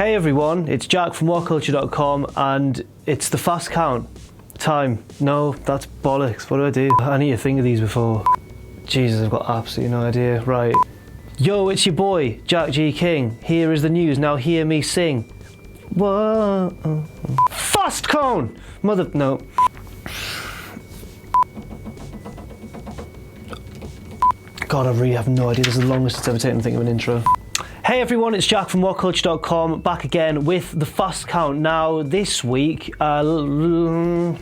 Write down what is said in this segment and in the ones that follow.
Hey everyone, it's Jack from WhatCulture.com and it's the fast count time. No, that's bollocks. What do? I need to think of these before. Jesus, I've got absolutely no idea. Right. Yo, it's your boy, Jack G. King. Here is the news, now hear me sing. Whoa. Fast cone! No. God, I really have no idea. This is the longest it's ever taken to think of an intro. Hey everyone, it's Jack from WhatCulture.com, back again with the fast count. Now, this week, I'll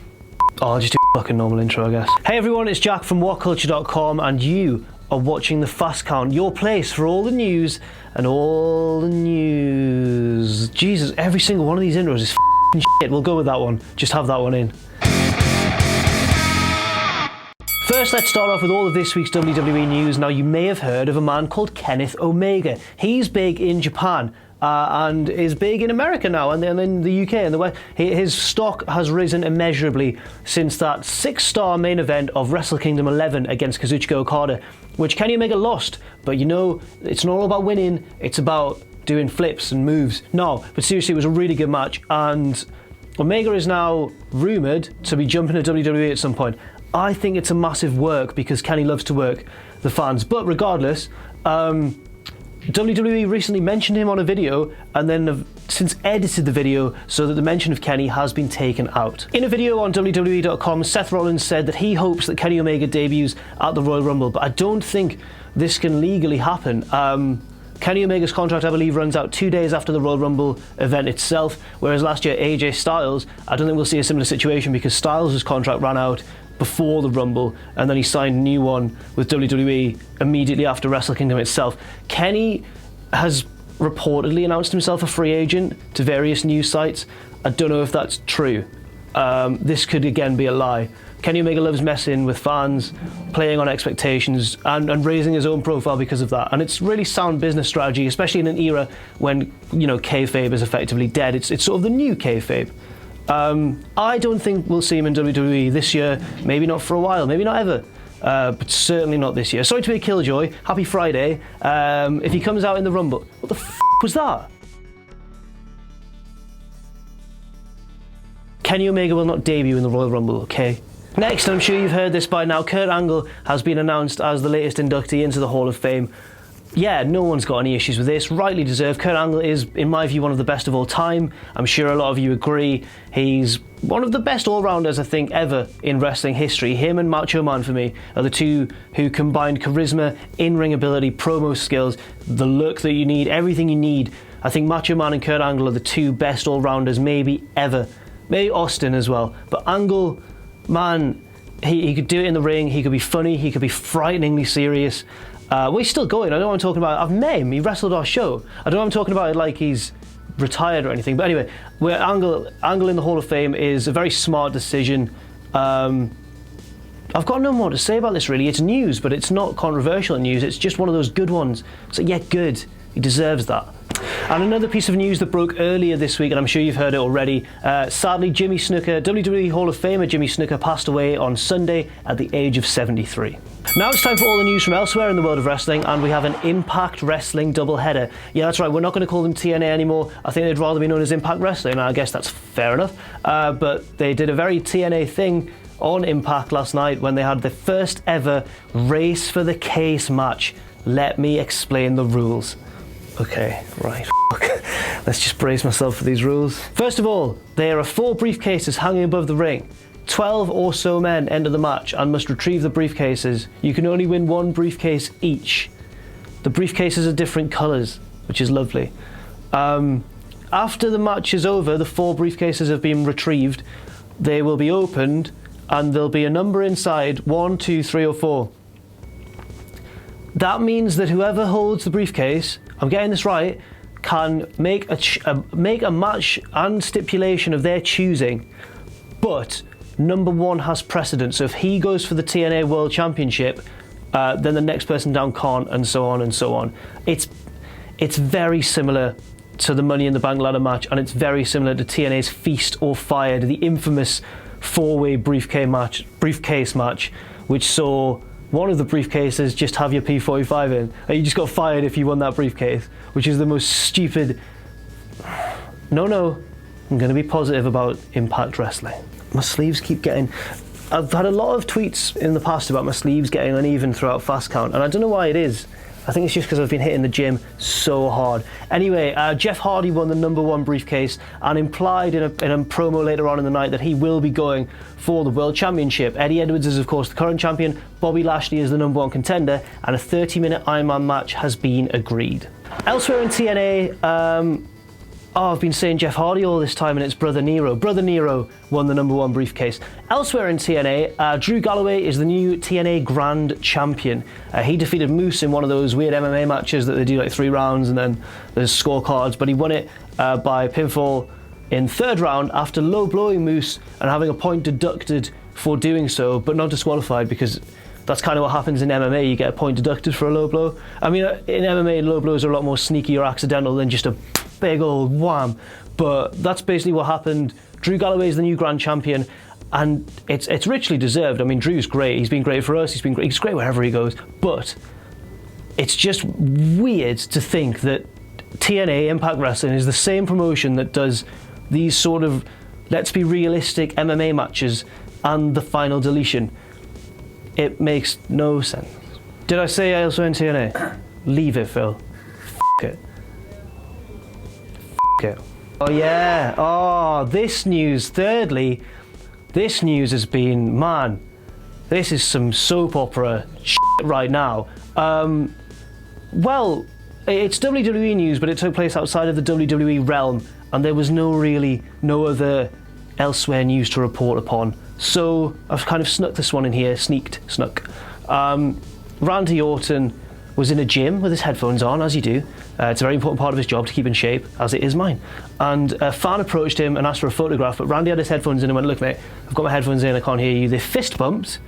just do a fucking normal intro, I guess. Hey everyone, it's Jack from WhatCulture.com, and you are watching the fast count, your place for all the news and all the news. Jesus, every single one of these intros is f***ing shit. We'll go with that one. Just have that one in. First, let's start off with all of this week's WWE news. Now, you may have heard of a man called Kenneth Omega. He's big in Japan and is big in America now, and then in the UK and the West. His stock has risen immeasurably since that 6-star main event of Wrestle Kingdom 11 against Kazuchika Okada, which Kenny Omega lost. But you know, it's not all about winning, it's about doing flips and moves. No, but seriously, it was a really good match, and Omega is now rumoured to be jumping to WWE at some point. I think it's a massive work because Kenny loves to work the fans. But regardless, WWE recently mentioned him on a video and then have since edited the video so that the mention of Kenny has been taken out. In a video on WWE.com, Seth Rollins said that he hopes that Kenny Omega debuts at the Royal Rumble, but I don't think this can legally happen. Kenny Omega's contract, I believe, runs out 2 days after the Royal Rumble event itself, whereas last year AJ Styles, I don't think we'll see a similar situation because Styles' contract ran out before the Rumble, and then he signed a new one with WWE immediately after Wrestle Kingdom itself. Kenny has reportedly announced himself a free agent to various news sites. I don't know if that's true. This could again be a lie. Kenny Omega loves messing with fans, playing on expectations, and raising his own profile because of that. And it's really sound business strategy, especially in an era when, you know, kayfabe is effectively dead. It's sort of the new kayfabe. I don't think we'll see him in WWE this year, maybe not for a while, maybe not ever, but certainly not this year. Sorry to be a killjoy, happy Friday. If he comes out in the Rumble, what the f*** was that? Kenny Omega will not debut in the Royal Rumble, okay? Next, I'm sure you've heard this by now, Kurt Angle has been announced as the latest inductee into the Hall of Fame. Yeah, no one's got any issues with this, rightly deserved. Kurt Angle is, in my view, one of the best of all time. I'm sure a lot of you agree. He's one of the best all-rounders, I think, ever in wrestling history. Him and Macho Man, for me, are the two who combined charisma, in-ring ability, promo skills, the look that you need, everything you need. I think Macho Man and Kurt Angle are the two best all-rounders maybe ever. Maybe Austin as well. But Angle, man, he could do it in the ring, he could be funny, he could be frighteningly serious. Well, he's still going. I know what I'm talking about. I've met him. He wrestled our show. I don't know what I'm talking about like he's retired or anything. But anyway, Angle in the Hall of Fame is a very smart decision. I've got no more to say about this, really. It's news, but it's not controversial news. It's just one of those good ones. So yeah, good. He deserves that. And another piece of news that broke earlier this week, and I'm sure you've heard it already, sadly, Jimmy Snuka, WWE Hall of Famer Jimmy Snuka, passed away on Sunday at the age of 73. Now it's time for all the news from elsewhere in the world of wrestling, and we have an Impact Wrestling doubleheader. Yeah, that's right, we're not going to call them TNA anymore. I think they'd rather be known as Impact Wrestling, and I guess that's fair enough. But they did a very TNA thing on Impact last night when they had the first ever Race for the Case match. Let me explain the rules. Okay, right, let's just brace myself for these rules. First of all, there are 4 briefcases hanging above the ring. 12 or so men enter the match and must retrieve the briefcases. You can only win 1 briefcase each. The briefcases are different colours, which is lovely. After the match is over, the 4 briefcases have been retrieved. They will be opened and there'll be a number inside, 1, 2, 3 or 4. That means that whoever holds the briefcase, I'm getting this right, can make a match and stipulation of their choosing, but number 1 has precedence. So if he goes for the TNA World Championship, then the next person down can't, and so on and so on. It's very similar to the Money in the Bank ladder match, and it's very similar to TNA's Feast or Fired, the infamous 4-way briefcase match, which saw one of the briefcases just have your P45 in, and you just got fired if you won that briefcase, which is the most stupid No, I'm going to be positive about Impact Wrestling. My sleeves keep getting... I've had a lot of tweets in the past about my sleeves getting uneven throughout Fast Count, and I don't know why it is. I think it's just because I've been hitting the gym so hard. Anyway, Jeff Hardy won the #1 briefcase and implied in a promo later on in the night that he will be going for the World Championship. Eddie Edwards is, of course, the current champion. Bobby Lashley is the #1 contender, and a 30-minute Iron Man match has been agreed. Elsewhere in TNA, I've been saying Jeff Hardy all this time, and it's Brother Nero. Brother Nero won the #1 briefcase. Elsewhere in TNA, Drew Galloway is the new TNA Grand Champion. He defeated Moose in one of those weird MMA matches that they do like 3 rounds and then there's scorecards, but he won it by pinfall in 3rd round after low-blowing Moose and having a point deducted for doing so, but not disqualified, because that's kind of what happens in MMA. You get a point deducted for a low blow. I mean, in MMA, low blows are a lot more sneaky or accidental than just a big old wham, but that's basically what happened. Drew Galloway is the new Grand Champion, and it's richly deserved. I mean, Drew's great. He's been great for us. He's great wherever he goes. But it's just weird to think that TNA, Impact Wrestling, is the same promotion that does these sort of, let's be realistic, MMA matches and the Final Deletion. It makes no sense. Did I say elsewhere in TNA? Leave it, Phil. F it. F it. Oh yeah. Oh, this news. Thirdly, this news has been, man, this is some soap opera shit right now. Well, it's WWE news, but it took place outside of the WWE realm, and there was no other elsewhere news to report upon. So I've kind of snuck this one in here, snuck. Randy Orton was in a gym with his headphones on, as you do. It's a very important part of his job to keep in shape, as it is mine. And a fan approached him and asked for a photograph, but Randy had his headphones in and went, "Look mate, I've got my headphones in, I can't hear you." They fist bumped,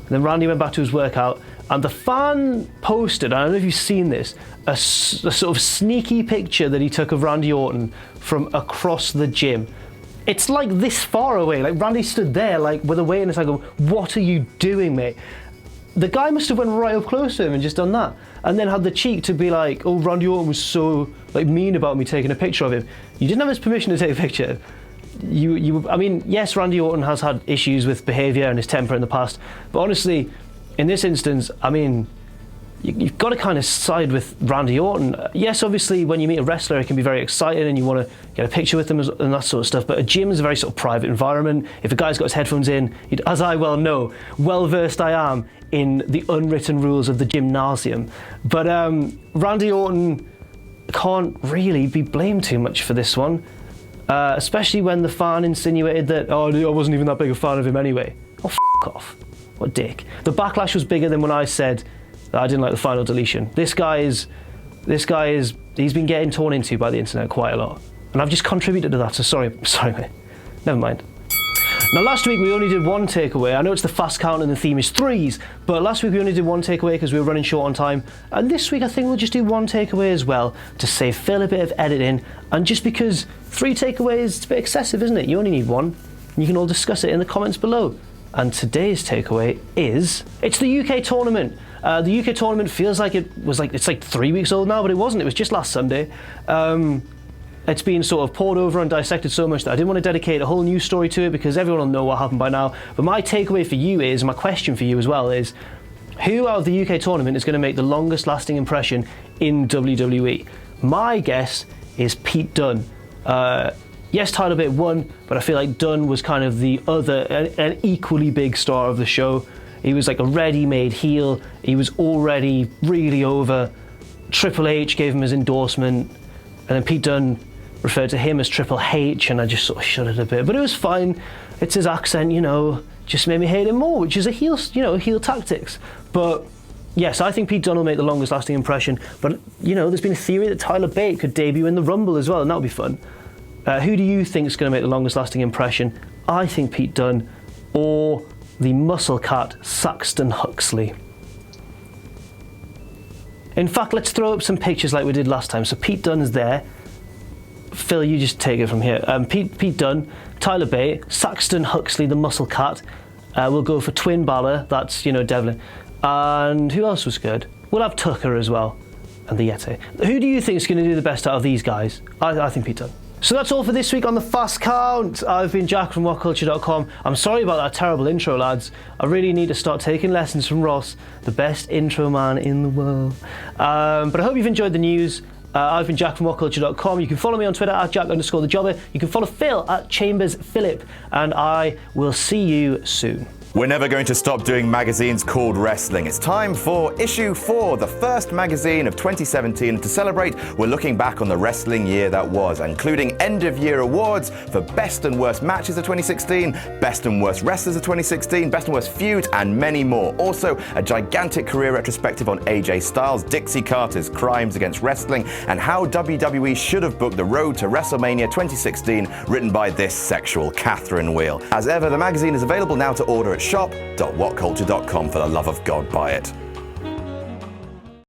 and then Randy went back to his workout, and the fan posted, I don't know if you've seen this, a sort of sneaky picture that he took of Randy Orton from across the gym. It's like this far away, like Randy stood there like with a weight in his hand going, "What are you doing, mate?" The guy must have went right up close to him and just done that, and then had the cheek to be like, "Oh, Randy Orton was so like mean about me taking a picture of him." You didn't have his permission to take a picture. I mean, yes, Randy Orton has had issues with behaviour and his temper in the past, but honestly, in this instance, I mean, you've got to kind of side with Randy Orton. Yes, obviously, when you meet a wrestler, it can be very exciting and you want to get a picture with them and that sort of stuff, but a gym is a very sort of private environment. If a guy's got his headphones in, as I well know, well-versed I am in the unwritten rules of the gymnasium. But Randy Orton can't really be blamed too much for this one, especially when the fan insinuated that, "Oh, I wasn't even that big a fan of him anyway." Oh, f*** off. What a dick. The backlash was bigger than when I said that I didn't like the Final Deletion. He's been getting torn into by the internet quite a lot. And I've just contributed to that, so sorry mate. Never mind. Now last week we only did one takeaway. I know it's the fast count and the theme is 3s, but last week we only did one takeaway because we were running short on time. And this week I think we'll just do one takeaway as well to save Phil a bit of editing. And just because 3 takeaways, it's a bit excessive, isn't it? You only need one. And you can all discuss it in the comments below. And today's takeaway is, it's the UK tournament. The UK tournament feels like it's like 3 weeks old now, but it wasn't. It was just last Sunday. It's been sort of poured over and dissected so much that I didn't want to dedicate a whole news story to it because everyone will know what happened by now. But my takeaway for you is, my question for you as well is, who out of the UK tournament is going to make the longest lasting impression in WWE? My guess is Pete Dunne. Yes, Tyler Bate won, but I feel like Dunne was kind of the other, an equally big star of the show. He was like a ready-made heel. He was already really over. Triple H gave him his endorsement, and then Pete Dunne referred to him as Triple H, and I just sort of shuddered a bit. But it was fine. It's his accent, you know, just made me hate him more, which is a heel, you know, heel tactics. But yes, I think Pete Dunne will make the longest lasting impression. But you know, there's been a theory that Tyler Bate could debut in the Rumble as well, and that would be fun. Who do you think is going to make the longest lasting impression? I think Pete Dunne, or the muscle cat Saxton Huxley. In fact, let's throw up some pictures like we did last time. So Pete Dunne's there. Phil, you just take it from here. Pete Dunne, Tyler Bate, Saxton Huxley, the muscle cat. We'll go for Twin Balor, that's, you know, Devlin. And who else was good? We'll have Tucker as well, and the Yeti. Who do you think is going to do the best out of these guys? I think Pete Dunne. So that's all for this week on the Fast Count. I've been Jack from WhatCulture.com. I'm sorry about that terrible intro, lads. I really need to start taking lessons from Ross, the best intro man in the world. But I hope you've enjoyed the news. I've been Jack from WhatCulture.com. You can follow me on Twitter at Jack_the_jobber. You can follow Phil at ChambersPhilip. And I will see you soon. We're never going to stop doing magazines called wrestling. It's time for issue 4, the first magazine of 2017. And to celebrate, we're looking back on the wrestling year that was, including end-of-year awards for best and worst matches of 2016, best and worst wrestlers of 2016, best and worst feuds, and many more. Also, a gigantic career retrospective on AJ Styles, Dixie Carter's crimes against wrestling, and how WWE should have booked the road to WrestleMania 2016, written by this sexual Catherine Wheel. As ever, the magazine is available now to order at shop.whatculture.com. For the love of God, buy it.